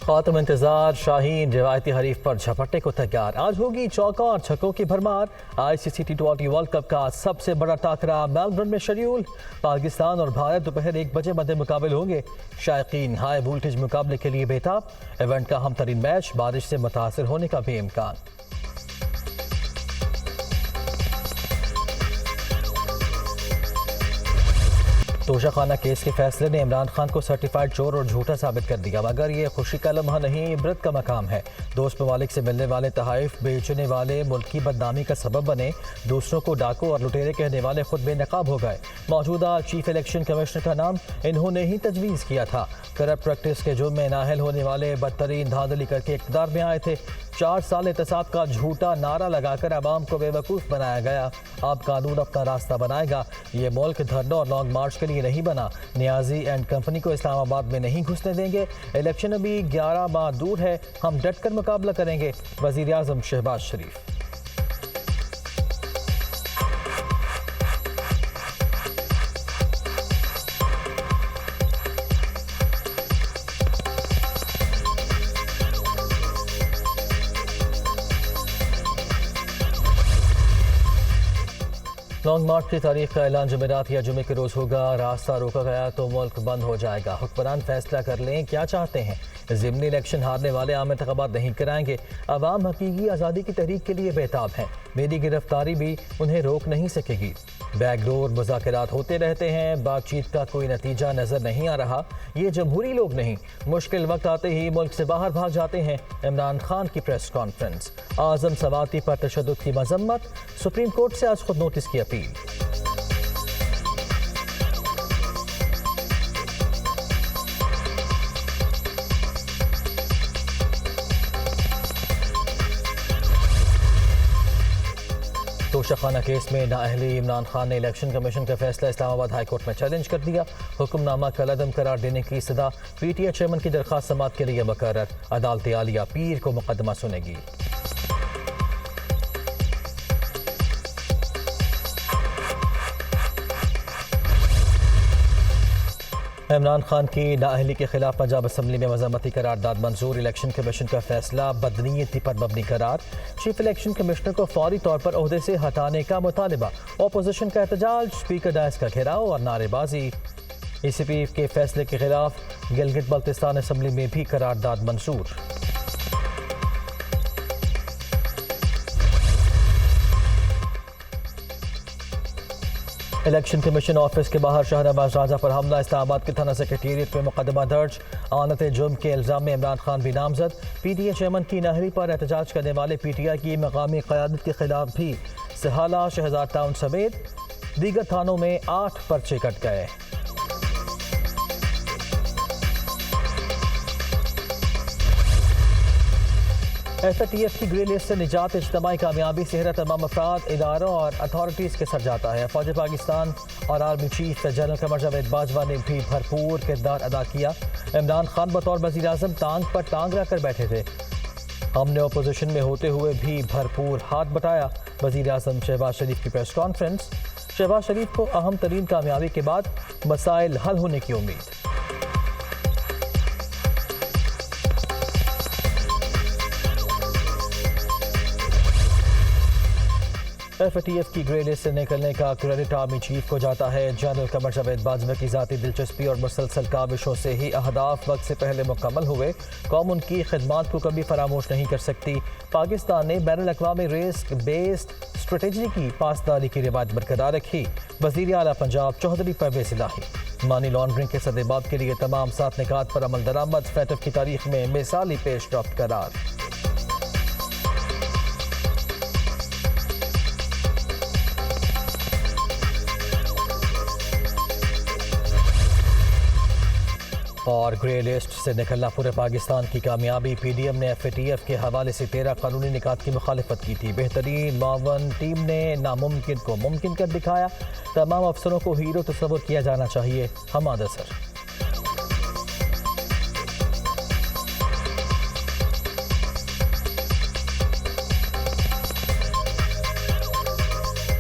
خاتم انتظار شاہین روایتی حریف پر جھپٹنے کو تیار۔ آج ہوگی چوکوں اور چھکوں کی بھرمار۔ ICC T20 ورلڈ کپ کا سب سے بڑا ٹاکرا میلبرن میں شیڈول۔ پاکستان اور بھارت دوپہر 1 بجے مد مقابل ہوں گے۔ شائقین ہائی وولٹیج مقابلے کے لیے بےتاب۔ ایونٹ کا اہم ترین میچ بارش سے متاثر ہونے کا بھی امکان۔ توشہ خانہ کیس کے فیصلے نے عمران خان کو سرٹیفائیڈ چور اور جھوٹا ثابت کر دیا، مگر یہ خوشی کا لمحہ نہیں، عبرت کا مقام ہے۔ دوست ممالک سے ملنے والے تحائف بیچنے والے ملک کی بدنامی کا سبب بنے، دوسروں کو ڈاکو اور لٹیرے کہنے والے خود بے نقاب ہو گئے۔ موجودہ چیف الیکشن کمشنر کا نام انہوں نے ہی تجویز کیا تھا۔ کرپٹ پریکٹس کے جرم میں نااہل ہونے والے بدترین دھاندلی کر کے اقتدار میں آئے تھے۔ 4 سال احتساب کا جھوٹا نعرہ لگا کر عوام کو بے وقوف بنایا گیا۔ اب قانون اپنا راستہ بنائے گا۔ یہ ملک دھرنوں اور لانگ مارچ کے لیے نہیں بنا۔ نیازی اینڈ کمپنی کو اسلام آباد میں نہیں گھسنے دیں گے۔ الیکشن ابھی 11 ماہ دور ہے، ہم ڈٹ کر مقابلہ کریں گے۔ وزیر اعظم شہباز شریف۔ لانگ مارچ کی تاریخ کا اعلان جمعرات یا جمعے کے روز ہوگا۔ راستہ روکا گیا تو ملک بند ہو جائے گا۔ حکمران فیصلہ کر لیں کیا چاہتے ہیں۔ ضمنی الیکشن ہارنے والے عام انتخابات نہیں کرائیں گے۔ عوام حقیقی آزادی کی تحریک کے لیے بےتاب ہیں۔ میری گرفتاری بھی انہیں روک نہیں سکے گی۔ بیک ڈور مذاکرات ہوتے رہتے ہیں، بات چیت کا کوئی نتیجہ نظر نہیں آ رہا۔ یہ جمہوری لوگ نہیں، مشکل وقت آتے ہی ملک سے باہر بھاگ جاتے ہیں۔ عمران خان کی پریس کانفرنس۔ اعظم سواتی پر تشدد کی مذمت، سپریم کورٹ سے آج خود نوٹس کی اپیل۔ توشہ خانہ کیس میں نااہلی عمران خان نے الیکشن کمیشن کا فیصلہ اسلام آباد ہائی کورٹ میں چیلنج کر دیا۔ حکم نامہ کالعدم قرار دینے کی صدا۔ PTI چیئرمین کی درخواست سماعت کے لیے مقرر۔ عدالت عالیہ پیر کو مقدمہ سنے گی۔ عمران خان کی نااہلی کے خلاف پنجاب اسمبلی میں مذمتی قرارداد منظور۔ الیکشن کمیشن کا فیصلہ بدنیتی پر مبنی قرار۔ چیف الیکشن کمشنر کو فوری طور پر عہدے سے ہٹانے کا مطالبہ۔ اپوزیشن کا احتجاج، اسپیکر ڈائس کا گھیراؤ اور نعرے بازی۔ ECP کے فیصلے کے خلاف گلگت بلتستان اسمبلی میں بھی قرارداد منظور۔ الیکشن کمیشن آفس کے باہر شاہنواز راجہ پر حملہ۔ اسلام آباد کے تھانہ سیکریٹریٹ میں مقدمہ درج۔ آنت جرم کے الزام میں عمران خان بھی نامزد۔ PTI چیئرمین کی نااہلی پر احتجاج کرنے والے PTI کی مقامی قیادت کے خلاف بھی سہالہ، شہزاد ٹاؤن سمیت دیگر تھانوں میں 8 پرچے کٹ گئے۔ FATF کی گرے لسٹ سے نجات اجتماعی کامیابی، صحت تمام افراد، اداروں اور اتھارٹیز کے سر جاتا ہے۔ فوج پاکستان اور army chief general Qamar Javed Bajwa نے بھی بھرپور کردار ادا کیا۔ عمران خان بطور وزیر اعظم ٹانگ پر ٹانگ رکھ کر بیٹھے تھے۔ ہم نے اپوزیشن میں ہوتے ہوئے بھی بھرپور ہاتھ بٹایا۔ وزیر اعظم شہباز شریف کی پریس کانفرنس۔ شہباز شریف کو اہم ترین کامیابی کے بعد مسائل حل ہونے کی امید۔ FATF کی گرے لسٹ سے نکلنے کا کریڈٹ آرمی چیف کو جاتا ہے۔ جنرل قمر جاوید باجوہ کی ذاتی دلچسپی اور مسلسل کاوشوں سے ہی اہداف وقت سے پہلے مکمل ہوئے۔ قوم ان کی خدمات کو کبھی فراموش نہیں کر سکتی۔ پاکستان نے بین الاقوامی رسک بیسڈ اسٹریٹجی کی پاسداری کی روایت برقرار رکھی۔ وزیر اعلیٰ پنجاب چودھری پرویز الہی۔ مانی لانڈرنگ کے سدباب کے لیے تمام 7 نکات پر عمل درآمد۔ FATF کی تاریخ میں مثالی پیش رفت قرار۔ اور گرے لسٹ سے نکلنا پورے پاکستان کی کامیابی۔ PDM نے FATF کے حوالے سے 13 قانونی نکات کی مخالفت کی تھی۔ بہترین معاون ٹیم نے ناممکن کو ممکن کر دکھایا۔ تمام افسروں کو ہیرو تصور کیا جانا چاہیے۔ حماد اظہر۔